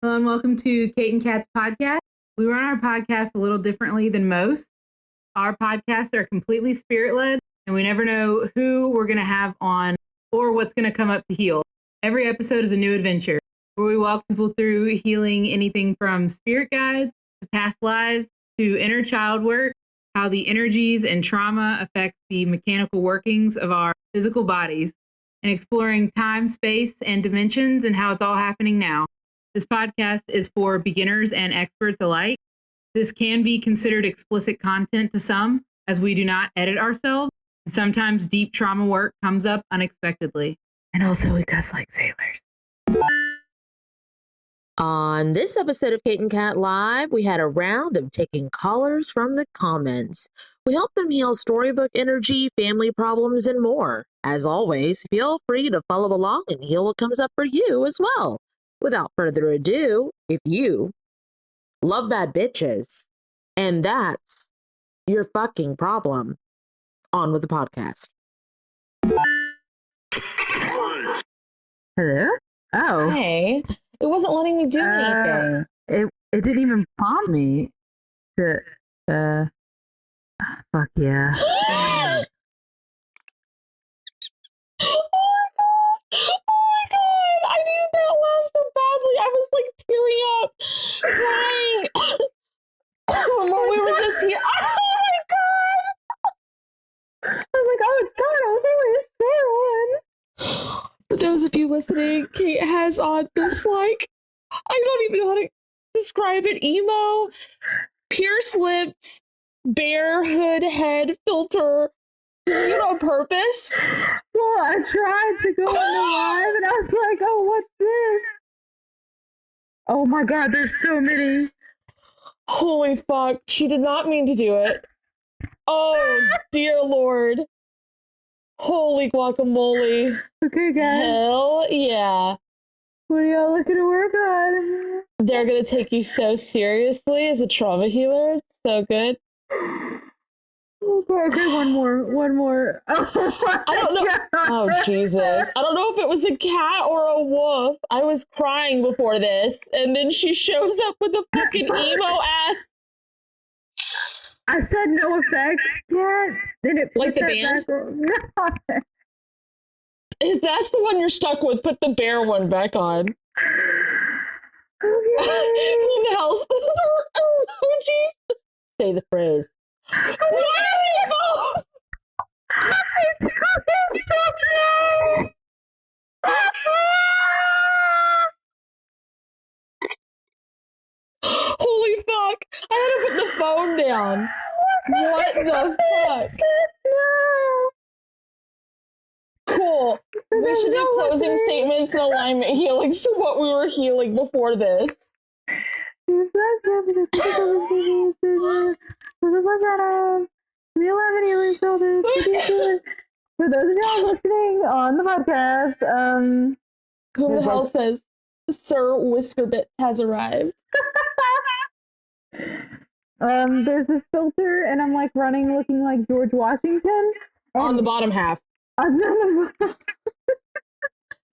Hello and welcome to Kate and Kat's podcast. We run our podcast a little differently than most. Our podcasts are completely spirit-led, and we never know who we're going to have on or what's going to come up to heal. Every episode is a new adventure where we walk people through healing anything from spirit guides to past lives to inner child work, how the energies and trauma affect the mechanical workings of our physical bodies, and exploring time, space, and dimensions and how it's all happening now. This podcast is for beginners and experts alike. This can be considered explicit content to some, as we do not edit ourselves. Sometimes deep trauma work comes up unexpectedly. And also we cuss like sailors. On this episode of Kate and Kat Live, we had a round of taking callers from the comments. We help them heal storybook energy, family problems, and more. As always, feel free to follow along and heal what comes up for you as well. Without further ado, if you love bad bitches, and that's your fucking problem, on with the podcast. Hello? Oh. Hey, it wasn't letting me do anything. It didn't even prompt me to, fuck yeah. Oh my god! I needed that laugh so badly. I was like tearing up, crying. When we were just here. Oh my god! I was like, oh god, I was only a one. For those of you listening, Kate has on this, like, I don't even know how to describe it, emo, pierced lips, bare hood head filter. Doing it on purpose? Well, I tried to go on the live and I was like, oh, what's this? Oh my god, there's so many. Holy fuck, she did not mean to do it. Oh, dear lord. Holy guacamole. Okay, guys. Hell yeah. What are y'all looking to work on? They're gonna take you so seriously as a trauma healer. It's so good. Okay, one more. Oh, I don't know. Oh, Jesus. I don't know if it was a cat or a wolf. I was crying before this, and then she shows up with a fucking emo ass. I said no effect yet. Then it like the band? No. If that's the one you're stuck with, put the bear one back on. Okay. Who the hell? Oh, jeez. Say the phrase. Why are they both? Holy fuck! I had to put the phone down. What the fuck? Cool. We should do closing statements and alignment healing, so what we were healing before this. For those of y'all listening on the podcast, who the hell says Sir Whiskerbit has arrived? There's this filter, and I'm like running, looking like George Washington. On the bottom half.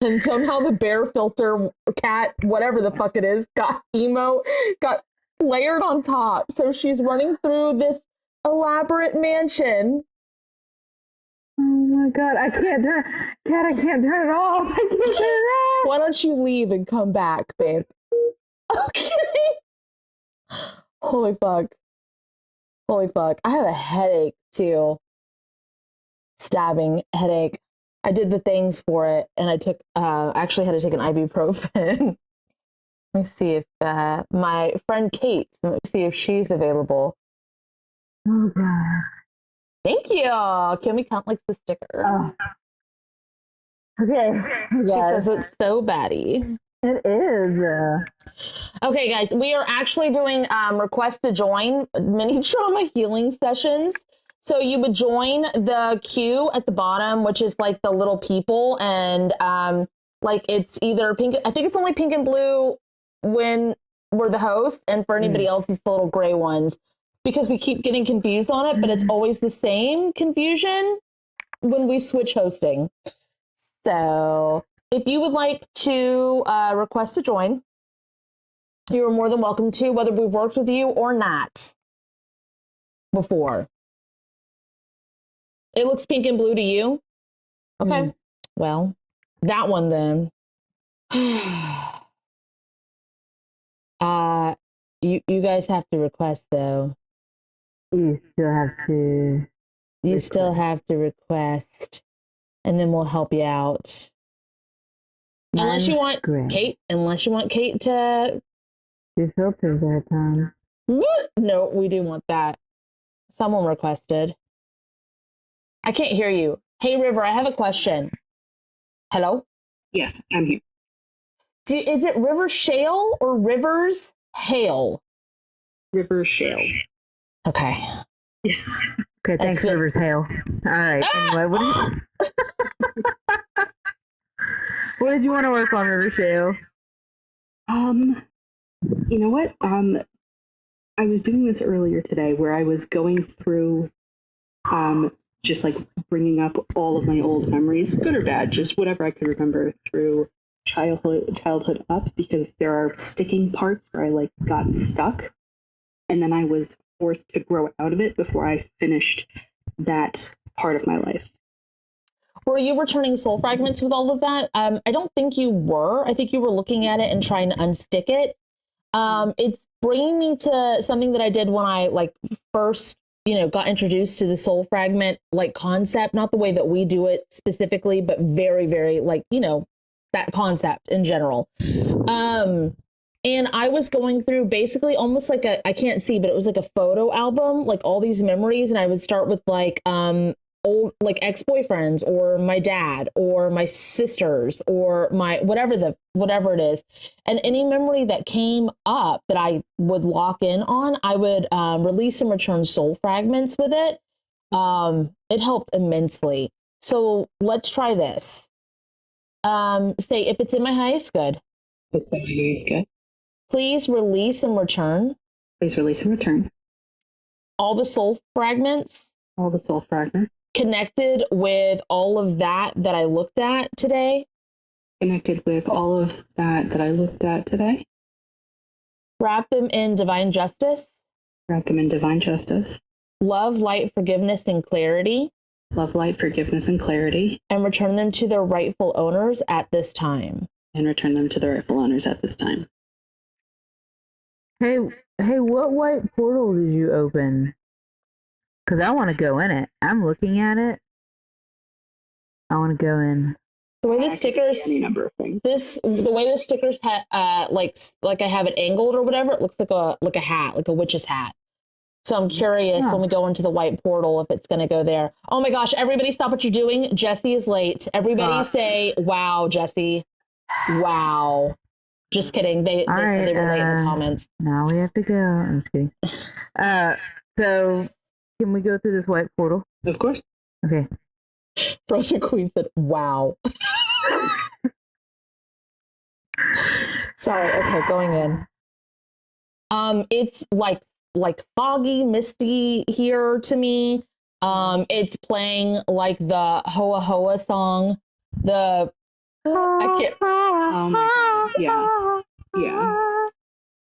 And somehow the bear filter, cat, whatever the fuck it is, got layered on top. So she's running through this elaborate mansion. Oh my god, I can't turn it off. I can't turn it off. Why don't you leave and come back, babe? Okay. Holy fuck. I have a headache too. Stabbing headache. I did the things for it, and I took actually had to take an ibuprofen. Let me see if my friend Kate, let me see if she's available. Oh god. Thank you. Can we count like the sticker? Oh. Okay. She says it's so baddie. It is. Okay, guys, we are actually doing request to join mini trauma healing sessions. So you would join the queue at the bottom, which is like the little people, and like it's either pink. I think it's only pink and blue when we're the host, and for anybody else, it's the little gray ones. Because we keep getting confused on it, but it's always the same confusion when we switch hosting. So if you would like to request to join, You are more than welcome to, whether we've worked with you or not before. It looks pink and blue to you? Okay. Well, that one then. You guys have to request though. You still have to. You still have to request, and then we'll help you out. Unless you want Kate. Unless you want Kate to do filters at a time. No, we do want that. Someone requested. I can't hear you. Hey, River, I have a question. Hello? Yes, I'm here. Is it River Shale or Rivers Hale? River Shale. Okay. Yes. Okay, thanks, Rivers Hale. All right. Anyway, what did you want to work on, River Shale? You know what? I was doing this earlier today where I was going through, just like bringing up all of my old memories, good or bad, just whatever I could remember through childhood up, because there are sticking parts where I like got stuck, and then I was forced to grow out of it before I finished that part of my life. Were you returning soul fragments with all of that? I don't think you were. I think you were looking at it and trying to unstick it. It's bringing me to something that I did when I like first, got introduced to the soul fragment like concept, not the way that we do it specifically, but very, very like, that concept in general. And I was going through basically almost like I can't see, but it was like a photo album, like all these memories. And I would start with like, old like ex-boyfriends or my dad or my sisters or my whatever it is, and any memory that came up that I would lock in on, I would release and return soul fragments with it. It helped immensely. So let's try this. Say, if it's in my highest good, please release and return all the soul fragments connected with all of that I looked at today. Wrap them in divine justice. Love, light, forgiveness, and clarity. And return them to their rightful owners at this time. Hey, what white portal did you open? Because I want to go in it. I'm looking at it. I want to go in. The way the stickers, any number of things. The way the stickers like I have it angled or whatever, it looks like a hat, like a witch's hat. So I'm curious when we go into the white portal if it's going to go there. Oh my gosh! Everybody, stop what you're doing. Jesse is late. Everybody say, "Wow, Jesse! Wow!" Just kidding. They said they were late in the comments. Now we have to go. I'm just kidding. So can we go through this white portal? Of course. Okay. Frozen Queen said, "Wow." Sorry. Okay, going in. It's like foggy, misty here to me. It's playing like the Hoa Hoa song. I can't. Oh my God. Yeah.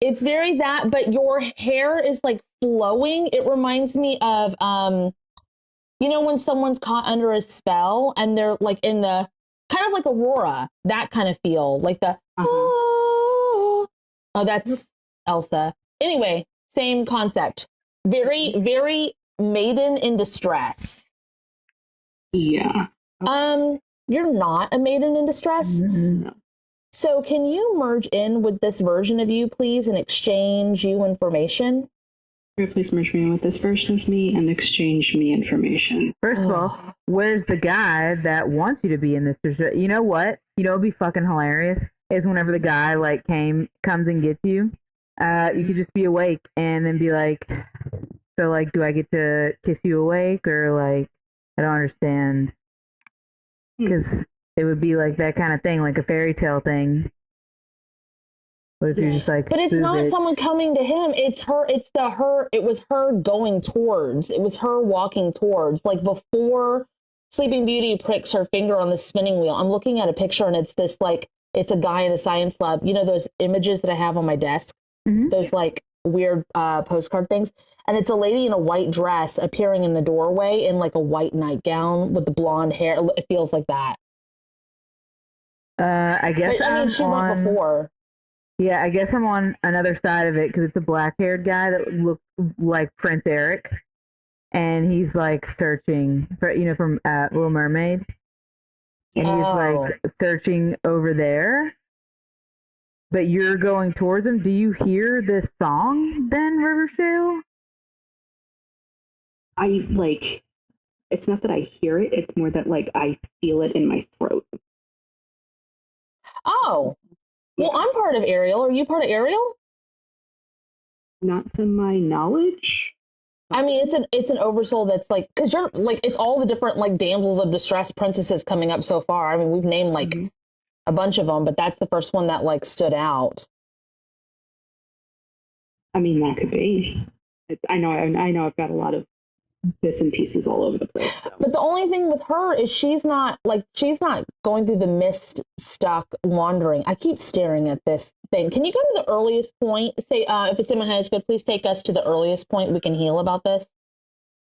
It's very that, but your hair is like flowing. It reminds me of when someone's caught under a spell and they're like in the kind of like Aurora, that kind of feel, like the oh, that's Elsa. Anyway, same concept. Very, very maiden in distress. Yeah. You're not a maiden in distress? No. So can you merge in with this version of you, please, and exchange you information? Please merge me in with this version of me and exchange me information. First of all, where's the guy that wants you to be in this? You know what? It'd be fucking hilarious is whenever the guy like comes and gets you, you could just be awake and then be like, so like, do I get to kiss you awake or like, I don't understand. Because it would be like that kind of thing, like a fairy tale thing. What if you're just like, but it's not someone coming to him. It's her. It's it was her going towards. It was her walking towards. Like before Sleeping Beauty pricks her finger on the spinning wheel. I'm looking at a picture and it's this like, it's a guy in a science lab. You know those images that I have on my desk There's like weird postcard things. And it's a lady in a white dress appearing in the doorway in like a white nightgown with the blonde hair. It feels like that. I guess But, I mean, she went before. Yeah, I guess I'm on another side of it because it's a black-haired guy that looks like Prince Eric, and he's like searching for, from Little Mermaid, and he's like searching over there. But you're going towards him. Do you hear this song then, Rivershale? It's not that I hear it, it's more that like I feel it in my throat. Oh. Well, I'm part of Ariel. Are you part of Ariel? Not to my knowledge. I mean, it's an oversoul that's like, because you're like, it's all the different like damsels of distress princesses coming up so far. I mean, we've named like a bunch of them, but that's the first one that like stood out. I mean, that could be. I know I've got a lot of bits and pieces all over the place. So. But the only thing with her is she's not going through the mist stuck wandering. I keep staring at this thing. Can you go to the earliest point? Say, if it's in my highest good, please take us to the earliest point we can heal about this.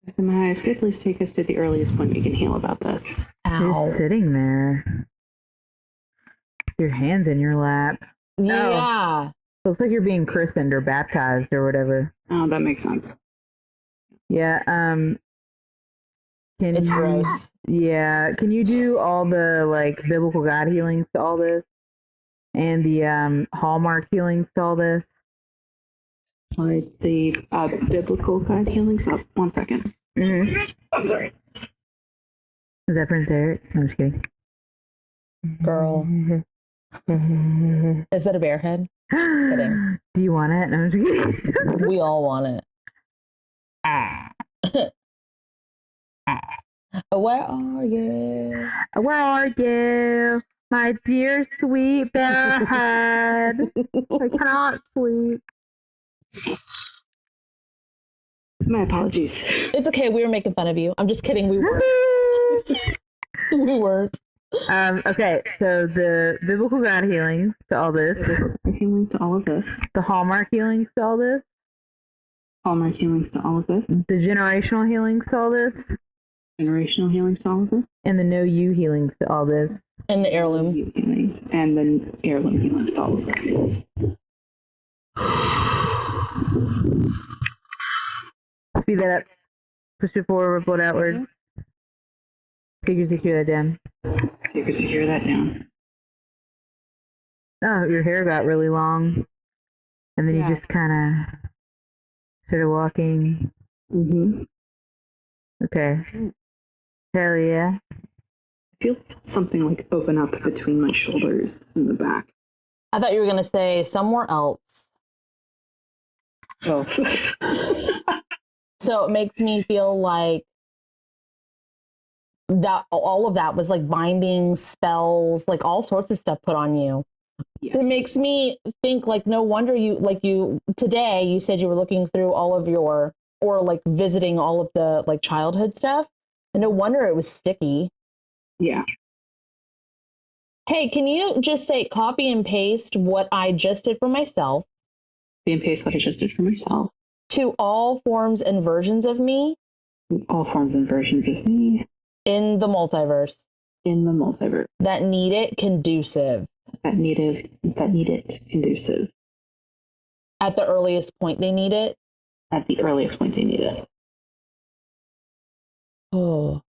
If it's in my highest good, please take us to the earliest point we can heal about this. Ow. You're sitting there. Your hands in your lap. Yeah. Oh. Looks like you're being christened or baptized or whatever. Oh, that makes sense. Yeah, it's gross. Yeah, can you do all the like biblical God healings to all this, and the Hallmark healings to all this? Like the biblical God healings. Oh, 1 second. I'm sorry. Is that Prince Eric? I'm just kidding. Girl, is that a bear head? Just kidding. Do you want it? No, I'm just kidding. We all want it. Where are you? Where are you, my dear sweet bear head? I cannot sleep. My apologies. It's okay. We were making fun of you. I'm just kidding. We weren't. We weren't. Okay, so the biblical God healings to all this. The healings to all of this. The Hallmark healings to all this. Hallmark healings to all of this. The generational healings to all this. Generational healings to all of this. And the no you healings to all this. And the heirloom healings. And the heirloom healings to all of this. Speed that up. Push it forward, ripple it outward. Secure that down. Secure that down. Oh, your hair got really long. And then you just kind of started walking. Okay. Hell yeah. I feel something like open up between my shoulders and the back. I thought you were going to say somewhere else. Oh. So it makes me feel like that all of that was like bindings, spells, like all sorts of stuff put on you. Yeah. It makes me think like no wonder you today you said you were looking through all of your or like visiting all of the like childhood stuff, and no wonder it was sticky. Yeah. Hey, can you just say copy and paste what I just did for myself? Copy and paste what I just did for myself. To all forms and versions of me. All forms and versions of me. In the multiverse. In the multiverse. That need it conducive. That need it conducive. At the earliest point they need it. At the earliest point they need it. Oh.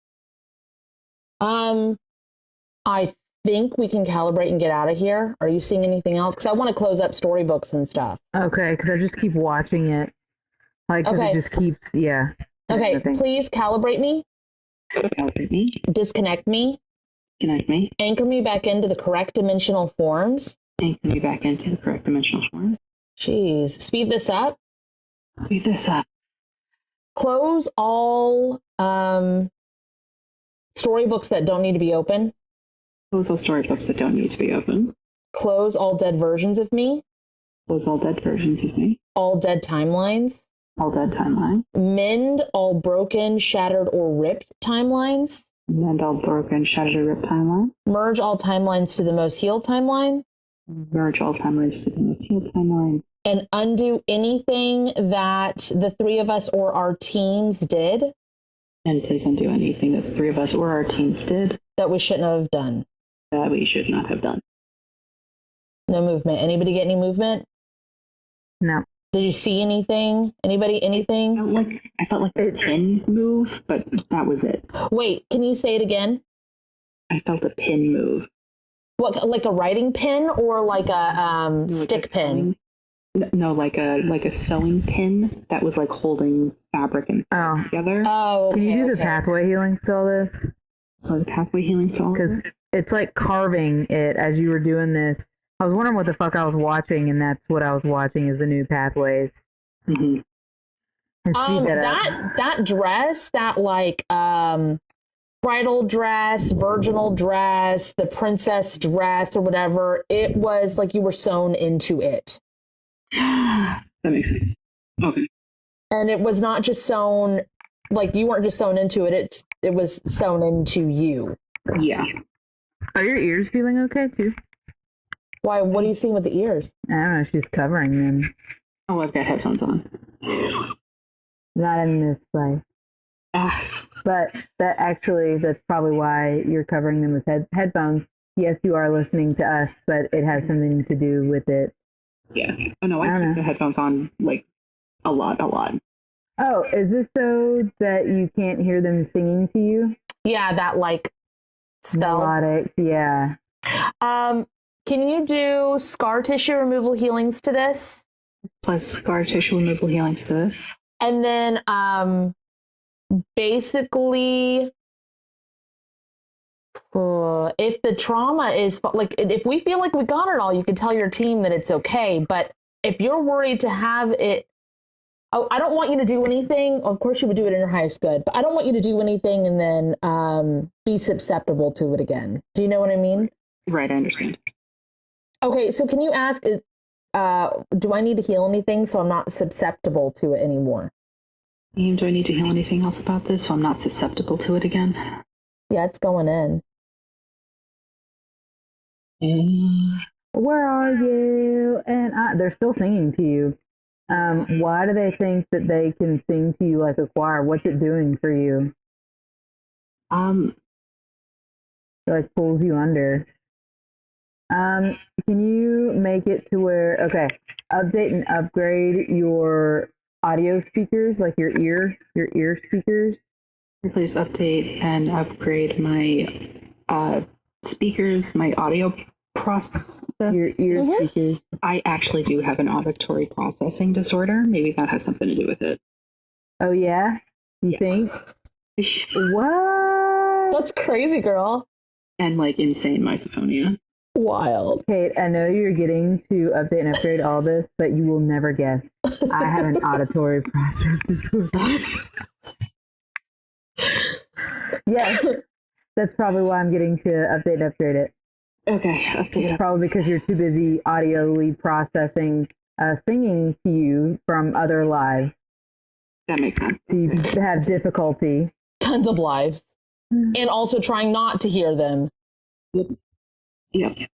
I think we can calibrate and get out of here. Are you seeing anything else? Because I want to close up storybooks and stuff. Okay, because I just keep watching it. Like, okay. It just keeps, yeah. Okay, please calibrate me. Calibrate me. Disconnect me. Connect me. Anchor me back into the correct dimensional forms. Anchor me back into the correct dimensional forms. Jeez. Speed this up. Speed this up. Close all storybooks that don't need to be open. Close all storybooks that don't need to be open. Close all dead versions of me. Close all dead versions of me. All dead timelines. All dead timelines. Mend all broken, shattered, or ripped timelines. Mend all broken, shattered, or ripped timelines. Merge all timelines to the most healed timeline. Merge all timelines to the most healed timeline. and undo anything that the three of us or our teams did. And please undo anything that the three of us or our teams did that we shouldn't have done. that we should not have done. No movement. Anybody get any movement? No. Did you see anything? Anybody, anything? I felt like a pin move, but that was it. Wait, can you say it again? I felt a pin move. What, like a writing pin or like a stick pin? No, like a sewing pin that was like holding fabric and together. Oh, okay, can you do the pathway healing to all this? Oh, the pathway healing to all Because it's like carving it as you were doing this. I was wondering what the fuck I was watching, and that's what I was watching is the new pathways. Mm-hmm. That dress, that like bridal dress, virginal dress, the princess dress or whatever, it was like you were sewn into it. That makes sense. Okay. And it was not just sewn, like you weren't just sewn into it, it was sewn into you. Yeah. Are your ears feeling okay too? Why? What are you seeing with the ears? I don't know. She's covering them. Oh, I've got headphones on. Not in this way. But that's probably why you're covering them with headphones. Yes, you are listening to us, but it has something to do with it. Yeah. Oh no, I keep the headphones on like a lot. Oh, is this so that you can't hear them singing to you? Yeah, that like spell. Melodic, yeah. Can you do scar tissue removal healings to this? Plus scar tissue removal healings to this. And then basically if the trauma is like, if we feel like we got it all, you can tell your team that it's okay. But if you're worried to have it, I don't want you to do anything. Of course you would do it in your highest good, but I don't want you to do anything and then be susceptible to it again. Do you know what I mean? Right, I understand. Okay, so can you ask, do I need to heal anything so I'm not susceptible to it anymore? Do I need to heal anything else about this so I'm not susceptible to it again? Yeah, it's going in. Where are you? And they're still singing to you. Why do they think that they can sing to you like a choir? What's it doing for you? It like pulls you under. Can you make it to where, update and upgrade your audio speakers, like your ear speakers? Please update and upgrade my speakers, my audio process. Your ear speakers. I actually do have an auditory processing disorder. Maybe that has something to do with it. Oh, yeah? You think? What? That's crazy, girl. And like insane misophonia. Wild. Kate, I know you're getting to update and upgrade all this, but you will never guess. I have an auditory processing disorder. Yes, that's probably why I'm getting to update and upgrade it. Okay, update it. Probably because you're too busy audioly processing singing to you from other lives. That makes sense. So you have difficulty. Tons of lives. And also trying not to hear them. Yep.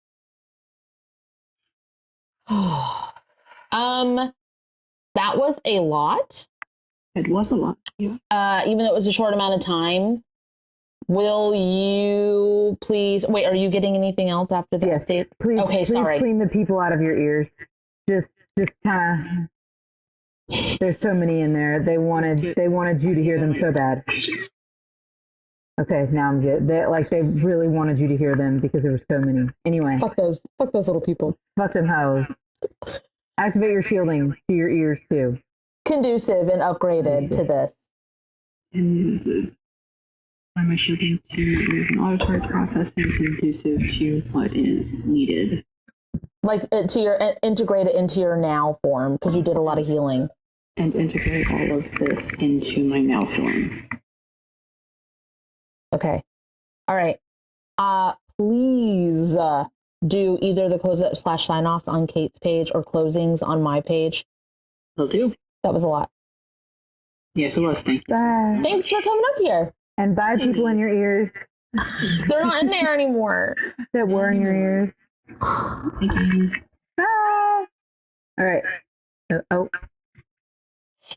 That was a lot. It was a lot. Yeah. Even though it was a short amount of time. Will you please wait? Are you getting anything else after the update? Please, okay, sorry. Clean the people out of your ears. Just kind of. There's so many in there. They wanted you to hear them so bad. Okay, now I'm good. They really wanted you to hear them because there were so many. Anyway. Fuck those little people. Fuck them hoes. Activate your shielding to your ears too. Conducive and upgraded to this. And my shielding to use an auditory processing conducive to what is needed. Like to your integrate it into your now form because you did a lot of healing. And integrate all of this into my now form. Okay. All right. Please do either the close up / sign offs on Kate's page or closings on my page. Will do. That was a lot. Yes, it was. Thank you. Bye. Thanks for coming up here. And bye, people in your ears. They're not in there anymore. That were in your ears. Thank you. Bye. All right. Oh,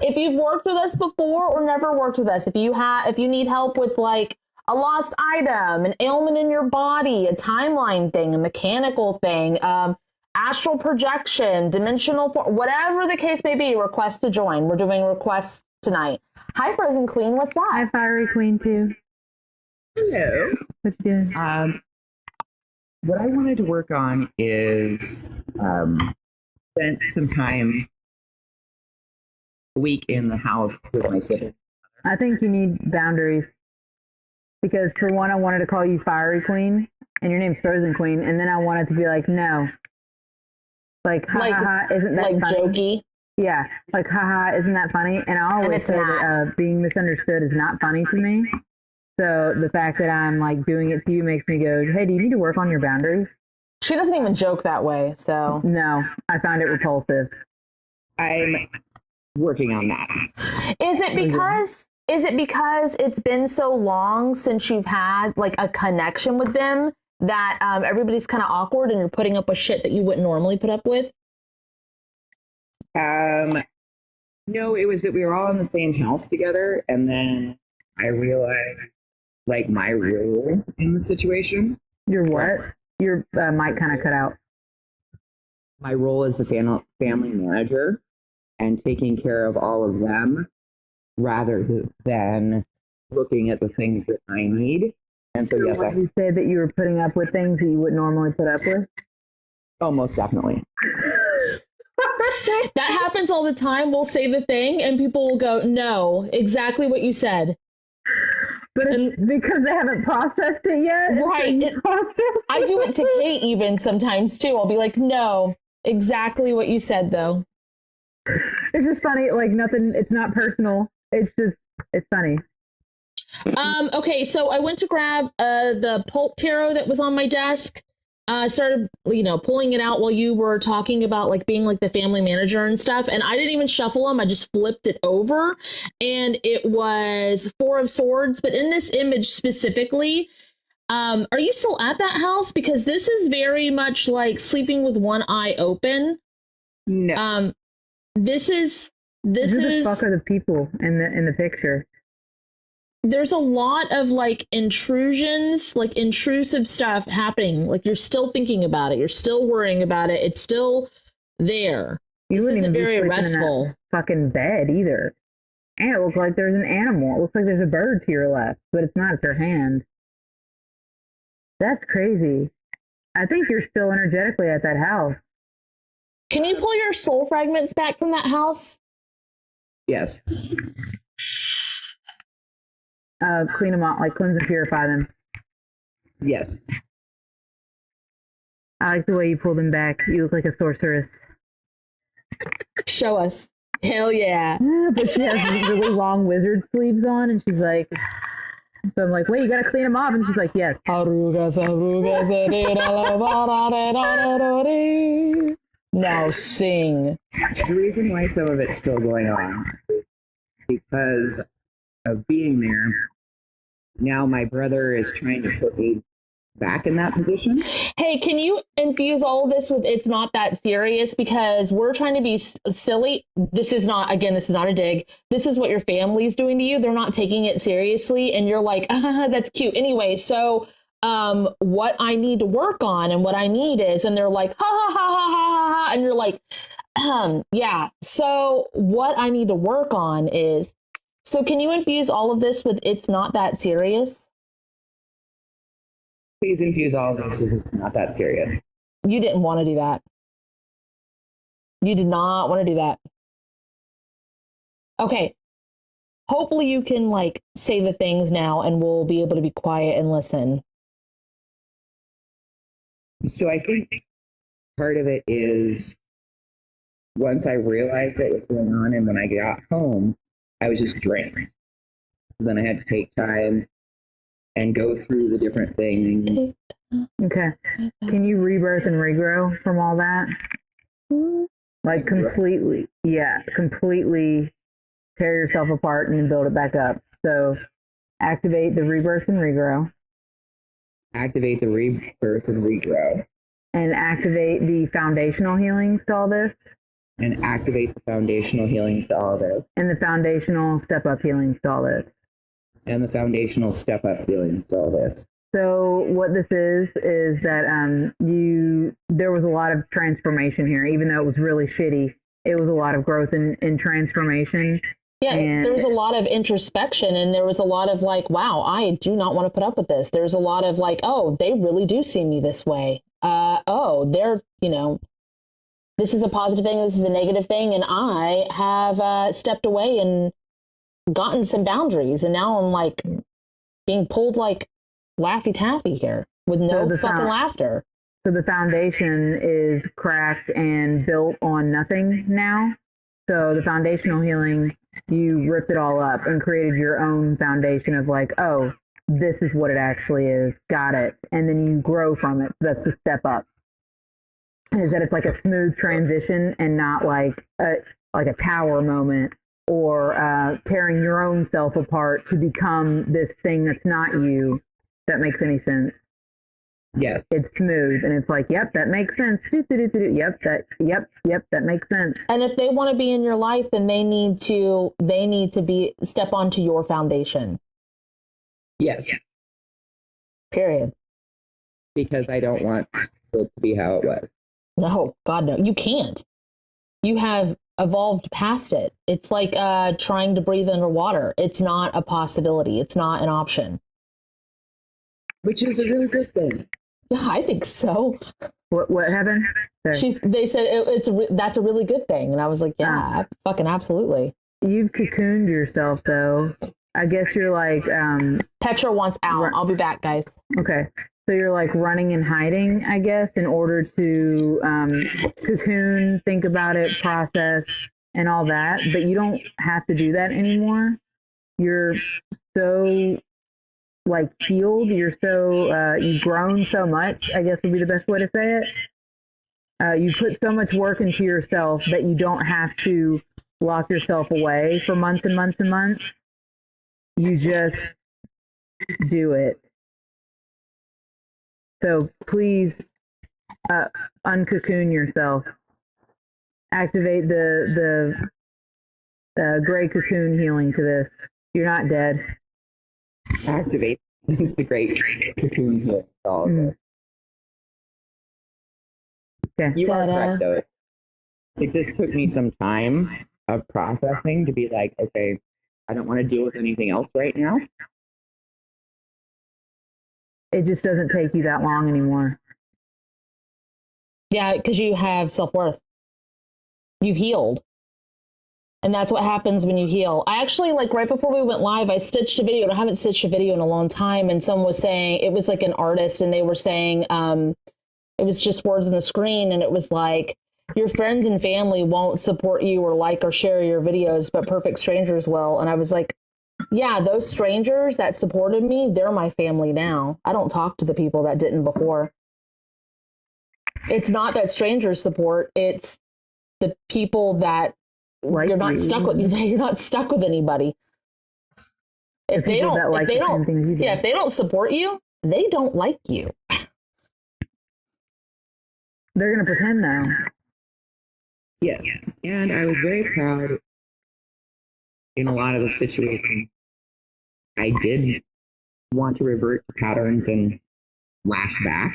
If you've worked with us before or never worked with us, if you need help with like a lost item, an ailment in your body, a timeline thing, a mechanical thing, astral projection, whatever the case may be, request to join. We're doing requests tonight. Hi, Frozen Queen. What's that? hi, Fiery Queen too. Hello. What you doing? What I wanted to work on is spent some time a week in the house with my siblings. I think you need boundaries. Because for one, I wanted to call you Fiery Queen, and your name's Frozen Queen, and then I wanted to be like, no. Like, ha ha ha, isn't that like funny? jokey? Yeah, like, ha ha, isn't that funny? And I always say that being misunderstood is not funny to me. So the fact that I'm like doing it to you makes me go, hey, do you need to work on your boundaries? She doesn't even joke that way, so. No, I find it repulsive. I'm working on that. Is it because it's been so long since you've had like a connection with them that everybody's kind of awkward and you're putting up with shit that you wouldn't normally put up with? No, it was that we were all in the same house together, and then I realized like my role in the situation. Your what? Your mic kind of cut out. My role as the family manager and taking care of all of them rather than looking at the things that I need. And so, yes, you say that you were putting up with things that you would normally put up with? Oh, most definitely. That happens all the time. We'll say the thing and people will go, no, exactly what you said. But it's because they haven't processed it yet. Right. I do it to Kate even sometimes too. I'll be like, no, exactly what you said though. It's just funny, like nothing, it's not personal. It's funny. Okay, so I went to grab the pulp tarot that was on my desk. Started, pulling it out while you were talking about like being like the family manager and stuff. And I didn't even shuffle them. I just flipped it over and it was 4 of Swords. But in this image specifically, are you still at that house? Because this is very much like sleeping with one eye open. No. Who the fuck are the people in the picture? There's a lot of like intrusions, like intrusive stuff happening. Like you're still thinking about it. You're still worrying about it. It's still there. You wouldn't even be very sleeping restful. in that fucking bed either. And it looks like there's an animal. It looks like there's a bird to your left, but it's not. It's your hand. That's crazy. I think you're still energetically at that house. Can you pull your soul fragments back from that house? Yes. Clean them out, like cleanse and purify them. Yes. I like the way you pull them back. You look like a sorceress. Show us. Hell yeah. But she has really long wizard sleeves on, and she's like, so I'm like, wait, you gotta clean them off. And she's like, yes. Now sing. The reason why some of it's still going on is because of being there. Now my brother is trying to put me back in that position. Hey, can you infuse all of this with it's not that serious? Because we're trying to be silly. This is not a dig. This is what your family's doing to you. They're not taking it seriously. And you're like, that's cute. Anyway, so what I need to work on and what I need is, and they're like, ha ha ha ha ha ha. And you're like, yeah. So what I need to work on is, so can you infuse all of this with it's not that serious? Please infuse all of this with it's not that serious. You didn't want to do that. You did not want to do that. Okay. Hopefully you can like say the things now and we'll be able to be quiet and listen. So I think part of it is once I realized what was going on and when I got home, I was just drained. Then I had to take time and go through the different things. Okay. Can you rebirth and regrow from all that? Like completely tear yourself apart and then build it back up. So activate the rebirth and regrow. Activate the rebirth and regrow. And activate the foundational healings to all this. and activate the foundational healings to all this. And the foundational step-up healings to all this. And the foundational step-up healings to all this. So what this is that there was a lot of transformation here, even though it was really shitty. It was a lot of growth and transformation. Yeah, and there was a lot of introspection, and there was a lot of like, wow, I do not want to put up with this. There's a lot of like, oh, they really do see me this way. Oh, they're, this is a positive thing, this is a negative thing, and I have stepped away and gotten some boundaries, and now I'm like being pulled like Laffy Taffy here with no fucking laughter. So the foundation is cracked and built on nothing now. So the foundational healing, you ripped it all up and created your own foundation of like, oh, this is what it actually is. Got it. And then you grow from it. That's the step up. Is that it's like a smooth transition and not like a tower moment or tearing your own self apart to become this thing that's not you. If that makes any sense. Yes. It's smooth and it's like, yep, that makes sense. Yep, that makes sense. And if they want to be in your life, then they need to step onto your foundation. Yes. Period. Because I don't want it to be how it was. No, God, no. You can't. You have evolved past it. It's like trying to breathe underwater. It's not a possibility. It's not an option. Which is a really good thing. Yeah, I think so. What happened? They said that's a really good thing, and I was like, yeah, fucking absolutely. You've cocooned yourself, though. I guess you're like Petra wants out. I'll be back, guys. Okay, so you're like running and hiding, I guess, in order to cocoon, think about it, process, and all that. But you don't have to do that anymore. You're so like healed. You're so you've grown so much, I guess would be the best way to say it. You put so much work into yourself that you don't have to lock yourself away for months and months and months. You just do it. So please uncocoon yourself. Activate the gray cocoon healing to this. You're not dead. Activate the great cocoon healing. Okay. You are correct, though. It just took me some time of processing to be like, okay, I don't want to deal with anything else right now. It just doesn't take you that long anymore. Yeah, because you have self-worth. You've healed. And that's what happens when you heal. I actually, like right before we went live, I stitched a video. I haven't stitched a video in a long time. And someone was saying, it was like an artist, and they were saying, it was just words on the screen. And it was like, your friends and family won't support you or like or share your videos, but perfect strangers will. And I was like, yeah, those strangers that supported me, they're my family now. I don't talk to the people that didn't before. It's not that strangers support, it's the people that Like you're not stuck with. You're not stuck with anybody. If they don't support you, they don't like you. They're gonna pretend now. Yes. And I was very proud in a lot of the situations. I did want to revert to patterns and lash back.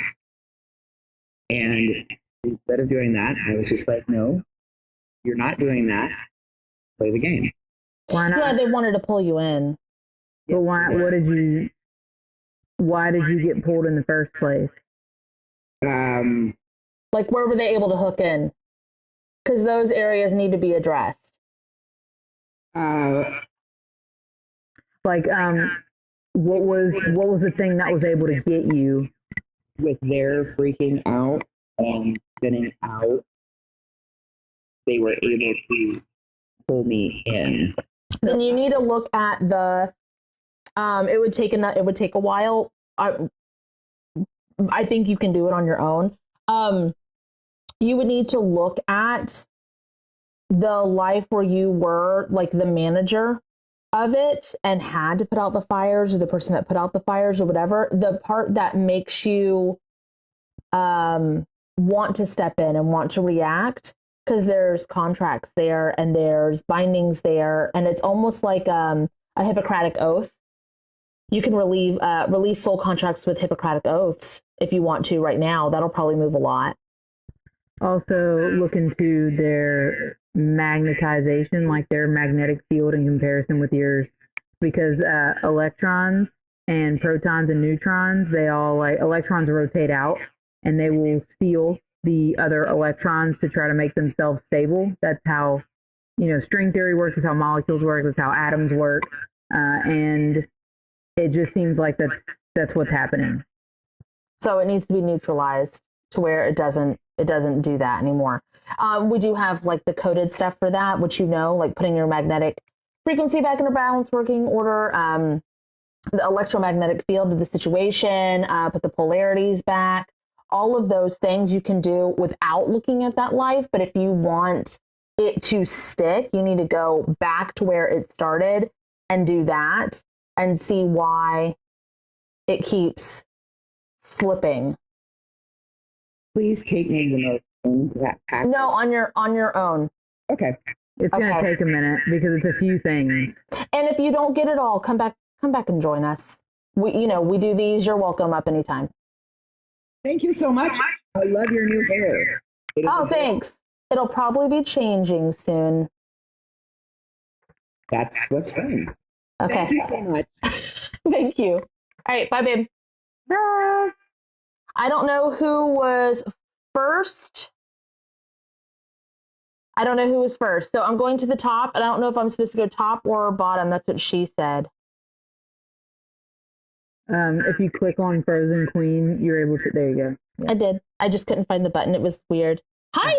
And instead of doing that, I was just like, no, you're not doing that. Play the game. Why not? Yeah, they wanted to pull you in. But why did you get pulled in the first place? Like, where were they able to hook in? Because those areas need to be addressed. What was the thing that was able to get you? With their freaking out and spinning out, they were able to pull me in. Then you need to look at the. It would take a while. I think you can do it on your own. You would need to look at the life where you were like the manager of it and had to put out the fires, or the person that put out the fires, or whatever. The part that makes you want to step in and want to react Because there's contracts there and there's bindings there, and it's almost like a Hippocratic oath. You can release soul contracts with Hippocratic oaths if you want to right now. That'll probably move a lot. Also, look into their magnetization, like their magnetic field in comparison with yours, because electrons and protons and neutrons, they all like electrons rotate out and they will steal the other electrons to try to make themselves stable. That's how, string theory works. That's how molecules work. That's how atoms work. And it just seems like that's what's happening. So it needs to be neutralized to where it doesn't do that anymore. We do have like the coded stuff for that, which like putting your magnetic frequency back in a balance working order, the electromagnetic field of the situation, put the polarities back. All of those things you can do without looking at that life. But if you want it to stick, you need to go back to where it started and do that and see why it keeps flipping. Please take me to that pack. No, on your own. Okay. It's gonna take a minute because it's a few things. And if you don't get it all, come back and join us. We do these. You're welcome up anytime. Thank you so much. I love your new hair. Thanks. It'll probably be changing soon. That's what's fun. Okay. Thank you so much. Thank you. All right. Bye, babe. Bye. I don't know who was first. So I'm going to the top. I don't know if I'm supposed to go top or bottom. That's what she said. If you click on Frozen Queen, you're able to. There you go. Yeah. I did. I just couldn't find the button. It was weird. Hi.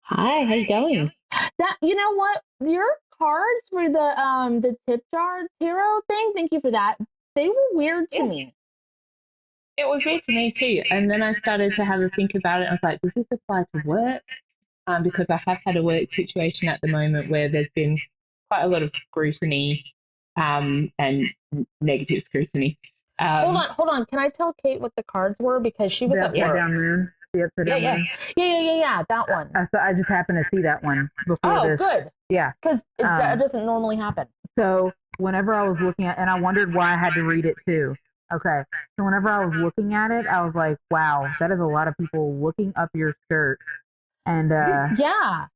Hi. How you going? That you know what? Your cards for the tip jar tarot thing. Thank you for that. They were weird to me. It was weird to me too. And then I started to have a think about it. I was like, does this apply to work? Because I have had a work situation at the moment where there's been quite a lot of scrutiny and negative scrutiny. Hold on. Can I tell Kate what the cards were? Because she was at work. Down there. The upside down moon. Yeah. That one. So I just happened to see that one before this. Good. Yeah. Because that doesn't normally happen. So whenever I was looking at, and I wondered why I had to read it too. Okay. So whenever I was looking at it, I was like, wow, that is a lot of people looking up your skirt. And yeah.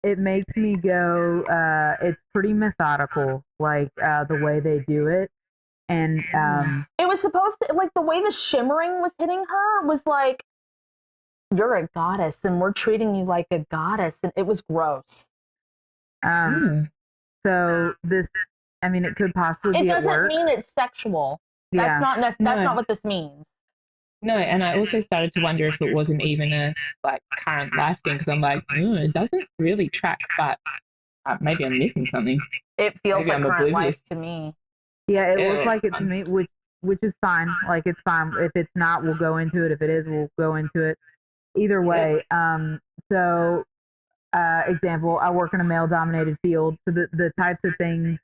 It makes me go, it's pretty methodical, like the way they do it. And it was supposed to, like, the way the shimmering was hitting her was like, you're a goddess and we're treating you like a goddess, and it was gross. So this, I mean, it could possibly be it at work. doesn't mean it's sexual. Yeah. That's not what this means. No, and I also started to wonder if it wasn't even a current life thing, because I'm like, it doesn't really track, but maybe I'm missing something. It feels Maybe like I'm current oblivious. life to me. Yeah, it looks like it to me, which is fine. Like, it's fine. If it's not, we'll go into it. If it is, we'll go into it. Either way. So, example, I work in a male-dominated field, so the types of things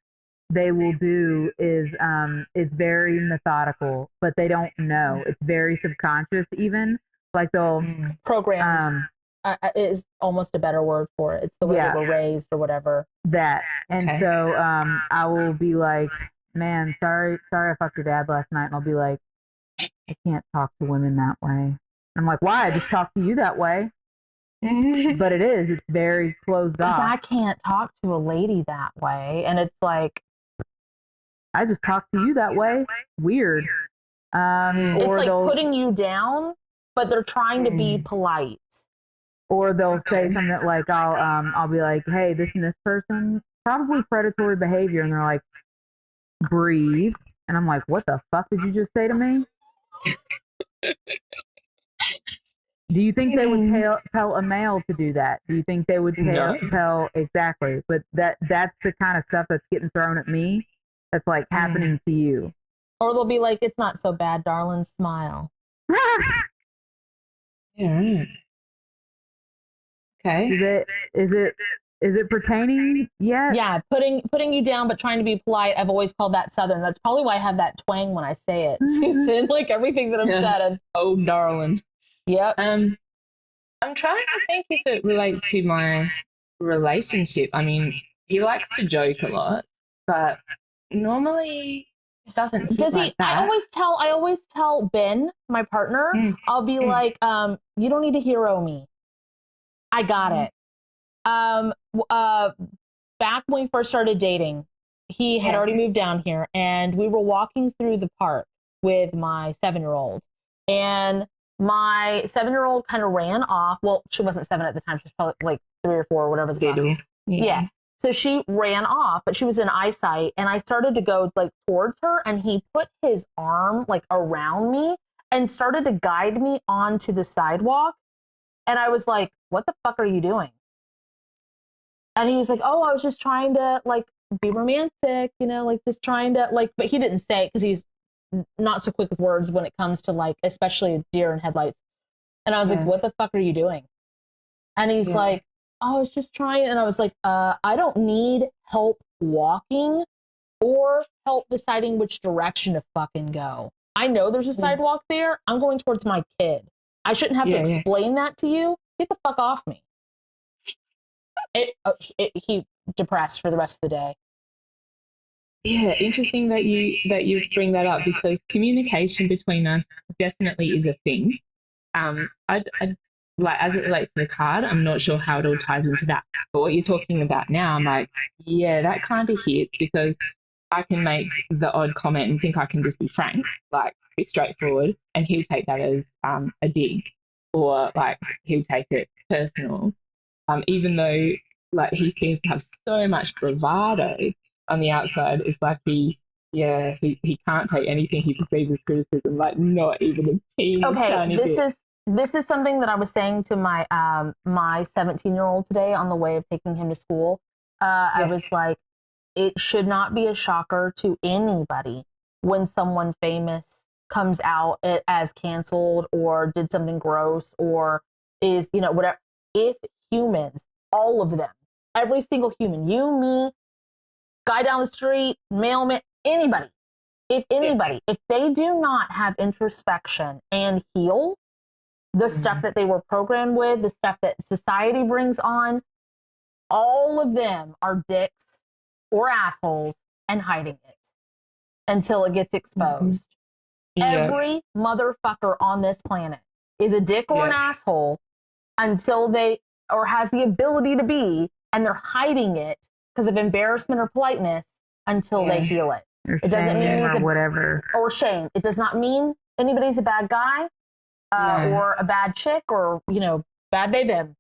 they will do is very methodical, but they don't know. It's very subconscious even. Like they'll programmed is almost a better word for it. It's the way they were raised or whatever. That. And so I will be like, man, sorry I fucked your dad last night. And I'll be like, I can't talk to women that way. And I'm like, why? I just talk to you that way. But it's very closed off. Because I can't talk to a lady that way. And it's like, I just talk to you that way. Weird. it's or like putting you down, but they're trying to be polite. Or they'll say something like, I'll be like, hey, this and this person, probably predatory behavior. And they're like, breathe. And I'm like, what the fuck did you just say to me? Do you think they would tell a male to do that? Do you think they would tell exactly? But that's the kind of stuff that's getting thrown at me. That's like happening to you. Or they'll be like, it's not so bad, darling, smile. Yeah. Okay. Is it pertaining yet? Yeah, putting you down but trying to be polite. I've always called that Southern. That's probably why I have that twang when I say it. Susan, like everything that I've said. Oh, darling. Yep. I'm trying to think if it relates to my relationship. I mean, he likes to joke a lot, but normally it doesn't hit Does he? like that. I always tell Ben, my partner, I'll be like, you don't need to hero me. I got it. Back when we first started dating, he had already moved down here, and we were walking through the park with my 7-year-old, and my 7-year-old kind of ran off. Well, she wasn't 7 at the time; she was probably like 3 or 4, or whatever the fuck. Yeah. So she ran off, but she was in eyesight, and I started to go like towards her, and he put his arm like around me and started to guide me onto the sidewalk, and I was like, "What the fuck are you doing?" And he was like, "Oh, I was just trying to like be romantic, you know, like just trying to like," but he didn't say it because he's not so quick with words when it comes to like, especially deer in headlights. And I was like, "What the fuck are you doing?" And he's like, "Oh, I was just trying." And I was like, I don't need help walking or help deciding which direction to fucking go. I know there's a sidewalk there. I'm going towards my kid. I shouldn't have to explain that to you. Get the fuck off me. He depressed for the rest of the day. Yeah, interesting that you bring that up, because communication between us definitely is a thing. I like, as it relates to the card, I'm not sure how it all ties into that. But what you're talking about now, I'm like, yeah, that kind of hits, because I can make the odd comment and think I can just be frank, like be straightforward, and he'll take that as a dig, or like he'll take it personal. Even though like he seems to have so much bravado on the outside, it's like he can't take anything he perceives as criticism, like not even a teeny tiny bit. This is something that I was saying to my my 17-year-old today on the way of taking him to school. I was like, it should not be a shocker to anybody when someone famous comes out as canceled or did something gross or is, you know, whatever. If humans, all of them, every single human, you, me, guy down the street, mailman, anybody, if they do not have introspection and heal the stuff that they were programmed with, the stuff that society brings on, all of them are dicks or assholes and hiding it until it gets exposed. Every motherfucker on this planet is a dick or an asshole until they, or has the ability to be, and they're hiding it because of embarrassment or politeness until they heal it. Or it doesn't mean he's whatever. Or shame. It does not mean anybody's a bad guy or a bad chick or, you know, bad baby.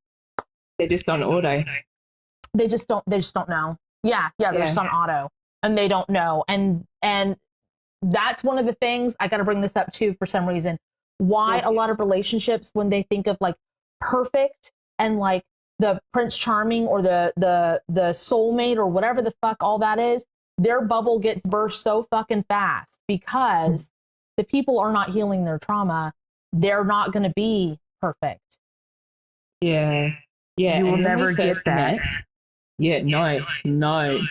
They're just on auto. They just don't know. Yeah, they're just on auto and they don't know. And that's one of the things I got to bring this up too for some reason. Why a lot of relationships, when they think of like perfect and like the Prince Charming or the soulmate or whatever the fuck all that is, their bubble gets burst so fucking fast because the people are not healing their trauma. They're not going to be perfect. Yeah. You will never get that. No.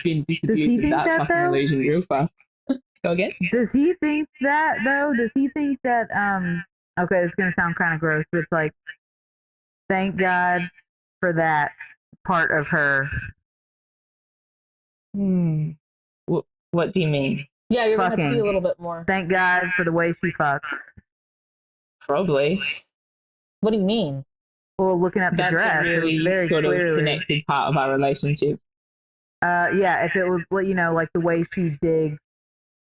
Been disabused of that fucking illusion real fast. Go again? Does he think that though? Does he think that okay, it's gonna sound kind of gross, but it's like, thank God for that part of her. What do you mean? Yeah, you're gonna have to be a little bit more. Thank God for the way she fucks. Probably. What do you mean? Well, looking at the dress, a really it was very sort clearly of connected part of our relationship. Yeah, if it was, you know, like the way she digs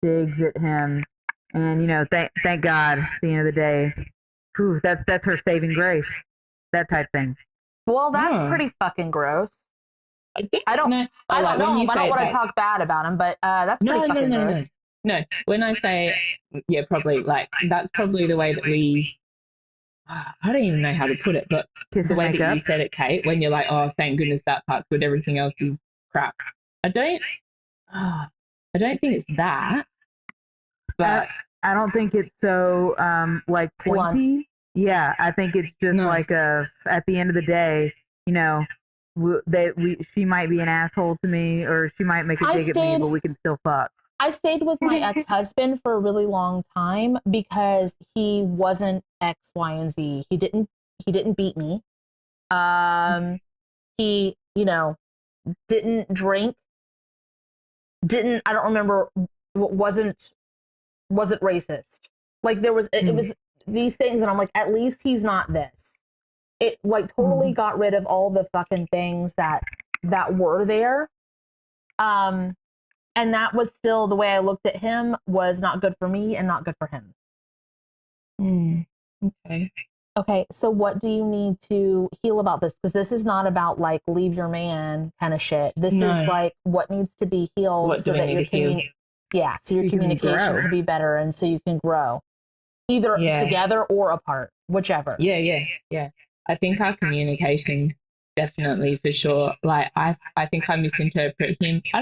at him, and you know, thank God at the end of the day, whew, that's her saving grace, that type thing. Well, that's pretty fucking gross. I don't know him. I don't want to talk bad about him, but that's pretty fucking gross. No, when I say, probably, like, that's probably the way that we, I don't even know how to put it, but the way that you said it, Kate, when you're like, oh, thank goodness that part's good, everything else is crap. I don't think it's that, but I don't think it's so, like, pointy. Blunt. Yeah, I think it's just like at the end of the day, you know, she might be an asshole to me, or she might make a dig at me, but we can still fuck. I stayed with my ex-husband for a really long time because he wasn't X, Y, and Z. He didn't beat me. He, you know, didn't drink, I don't remember, wasn't racist. Like there was, it was these things, and I'm like, at least he's not this. It like totally got rid of all the fucking things that were there. And that was still the way I looked at him, was not good for me and not good for him. Okay. Okay, so what do you need to heal about this? Because this is not about like leave your man kind of shit. This is like what needs to be healed so that your so your communication can be better and so you can grow, either together or apart, whichever. Yeah. I think our communication, definitely, for sure. Like I think I misinterpret him. I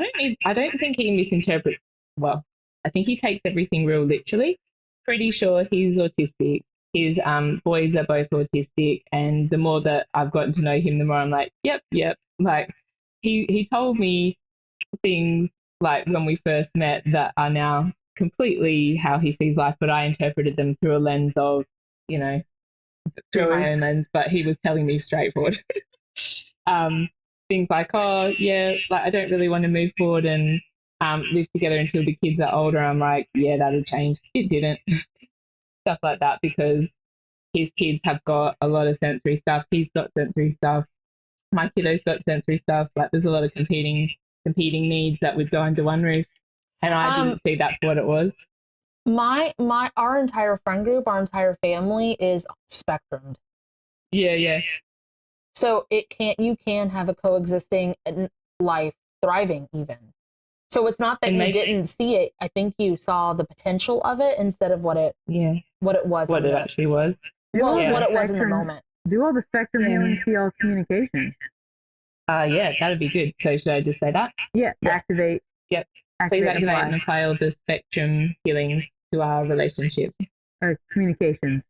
don't think he misinterprets. Well, I think he takes everything real literally. Pretty sure he's autistic. His boys are both autistic, and the more that I've gotten to know him, the more I'm like, yep. Like he told me things like when we first met that are now completely how he sees life, but I interpreted them through a lens of, you know, through my own lens, but he was telling me straightforward. Things like, oh yeah, like I don't really want to move forward and live together until the kids are older. I'm like, yeah, that'll change. It didn't. Stuff like that, because his kids have got a lot of sensory stuff. He's got sensory stuff. My kiddo's got sensory stuff. Like there's a lot of competing needs that would go under one roof, and I didn't see that for what it was. Our entire friend group, our entire family is spectrumed. Yeah. So you can have a coexisting life, thriving even. So it's not that you didn't see it. I think you saw the potential of it instead of what it was. What it actually was. Well, what it was in the moment. Do all the spectrum healing to y'all's communication. Yeah, that'd be good. So should I just say that? Yeah. Activate. Yep. Please activate and apply all the spectrum healings to our relationship. Or communication.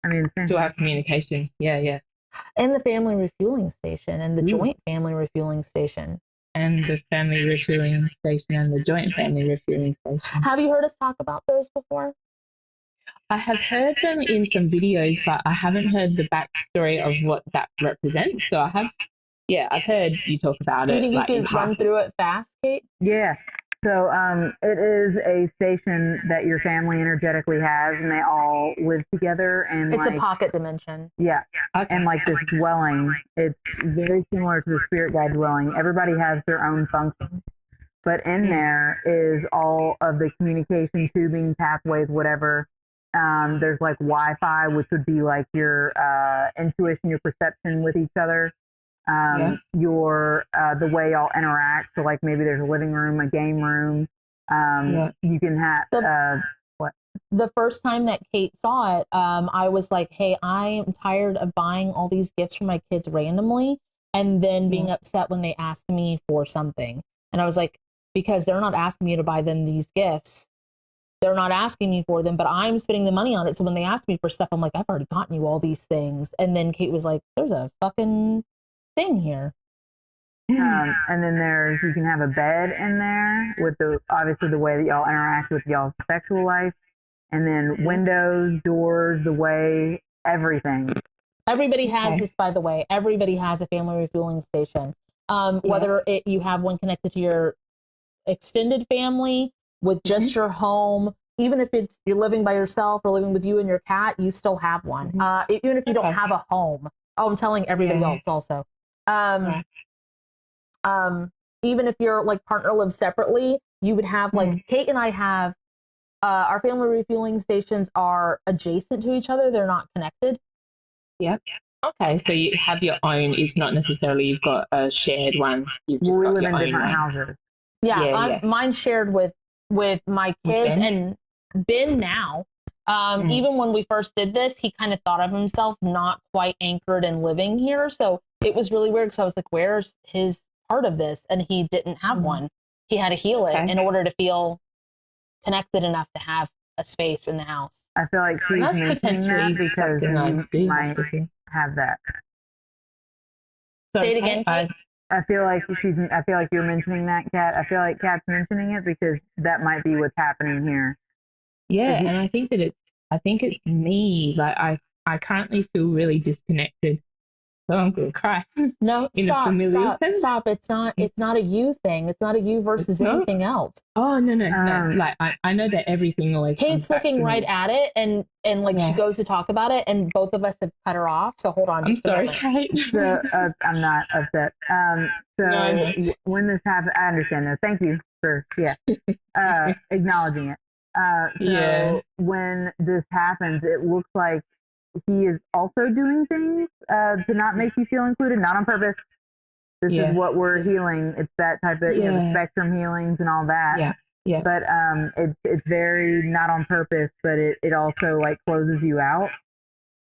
I mean, to our communication. Yeah. And the family refueling station and the joint family refueling station. And the family refueling station and the joint family refueling station. Have you heard us talk about those before? I have heard them in some videos, but I haven't heard the backstory of what that represents. So I've heard you talk about it. Do you think you could run through it fast, Kate? Yeah. So it is a station that your family energetically has, and they all live together. And it's a pocket dimension. Yeah. Okay. And like this dwelling, it's very similar to the spirit guide dwelling. Everybody has their own function, but in there is all of the communication tubing, pathways, whatever. There's like Wi-Fi, which would be like your intuition, your perception with each other. Your the way y'all interact. So like maybe there's a living room, a game room. You can have what? The first time that Kate saw it, I was like, hey, I am tired of buying all these gifts for my kids randomly and then being upset when they ask me for something. And I was like, because they're not asking me to buy them these gifts. They're not asking me for them, but I'm spending the money on it. So when they ask me for stuff, I'm like, I've already gotten you all these things. And then Kate was like, there's a fucking thing here. And then you can have a bed in there with obviously the way that y'all interact with y'all's sexual life, and then windows, doors, the way, everything. Everybody has this, by the way. Everybody has a family refueling station. Whether you have one connected to your extended family, with just your home, even if you're living by yourself or living with you and your cat, you still have one. Even if you don't have a home. Oh, I'm telling everybody else also. Even if your like partner lives separately, you would have like Kate and I have our family refueling stations are adjacent to each other. They're not connected. Yep. Okay, so you have your own. It's not necessarily you've got a shared one. You've just got live your in own different one. houses. Yeah, mine's shared with my kids and Ben now. Even when we first did this, he kind of thought of himself not quite anchored and living here. So it was really weird because I was like, where's his part of this? And he didn't have one. He had to heal it in order to feel connected enough to have a space in the house. I feel like she's mentioning that because you might have that. Say it again, Kate. I feel like you're mentioning that, Kat. I feel like Kat's mentioning it because that might be what's happening here. Yeah, and I think it's me. Like I currently feel really disconnected So I'm gonna cry. No, In a stop, familial stop, sense? stop. It's not a you thing. It's not a you versus not? anything else. Oh no. Like I know that everything always comes Kate's back looking to right me. at it, and like she Yeah. goes to talk about it, and both of us have cut her off. So hold on, I'm just a sorry, moment. Kate. So I'm not upset. So No. when this happened, I understand though. Thank you for acknowledging it. So Yeah. when this happens, it looks like he is also doing things to not make you feel included, not on purpose. This is what we're healing. It's that type of the spectrum healings and all that. Yeah. Yeah. But it's very not on purpose, but it also like closes you out.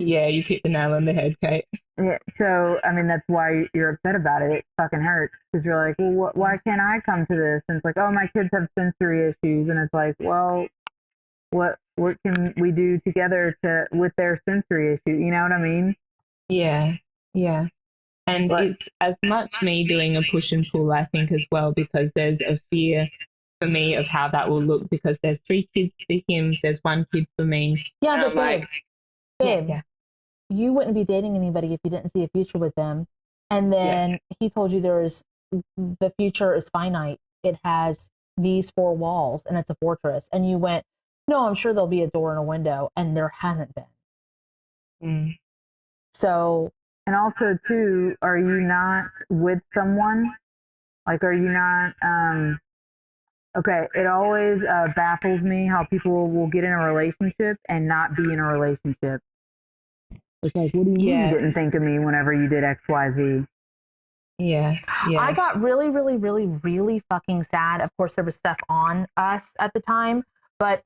Yeah, you've hit the nail on the head, Kate. Yeah, so I mean that's why you're upset about it. It fucking hurts because you're like, well, why can't I come to this? And it's like, oh, my kids have sensory issues, and it's like, well, what can we do together with their sensory issue? You know what I mean? Yeah. Yeah. And it's as much me doing a push and pull, I think, as well, because there's a fear for me of how that will look, because there's 3 kids for him, there's 1 kid for me. Yeah, but babe, Yeah. you wouldn't be dating anybody if you didn't see a future with them. And then he told you the future is finite. It has these 4 walls and it's a fortress. And you went, no, I'm sure there'll be a door and a window. And there hasn't been. Mm. So. And also, too, are you not with someone? Like, are you not, okay, it always baffles me how people will get in a relationship and not be in a relationship. It's like, what do you mean you didn't think of me whenever you did X, Y, Z? Yeah. I got really, really, really, really fucking sad. Of course, there was stuff on us at the time, but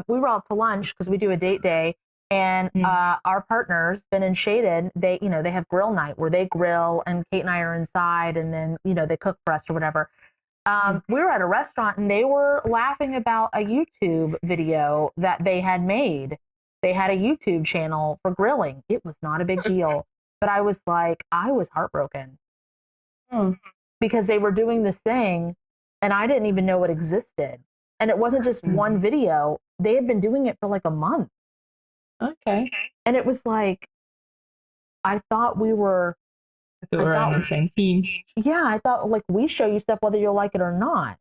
we were out to lunch because we do a date day, and our partners, Ben and Shaded, they have grill night where they grill, and Kate and I are inside, and then they cook for us or whatever. We were at a restaurant, and they were laughing about a YouTube video that they had made. They had a YouTube channel for grilling. It was not a big deal, but I was heartbroken. Because they were doing this thing and I didn't even know it existed. And it wasn't just one video. They had been doing it for like a month. Okay. And it was like, I thought we were on the same team. Yeah, I thought like we show you stuff whether you'll like it or not.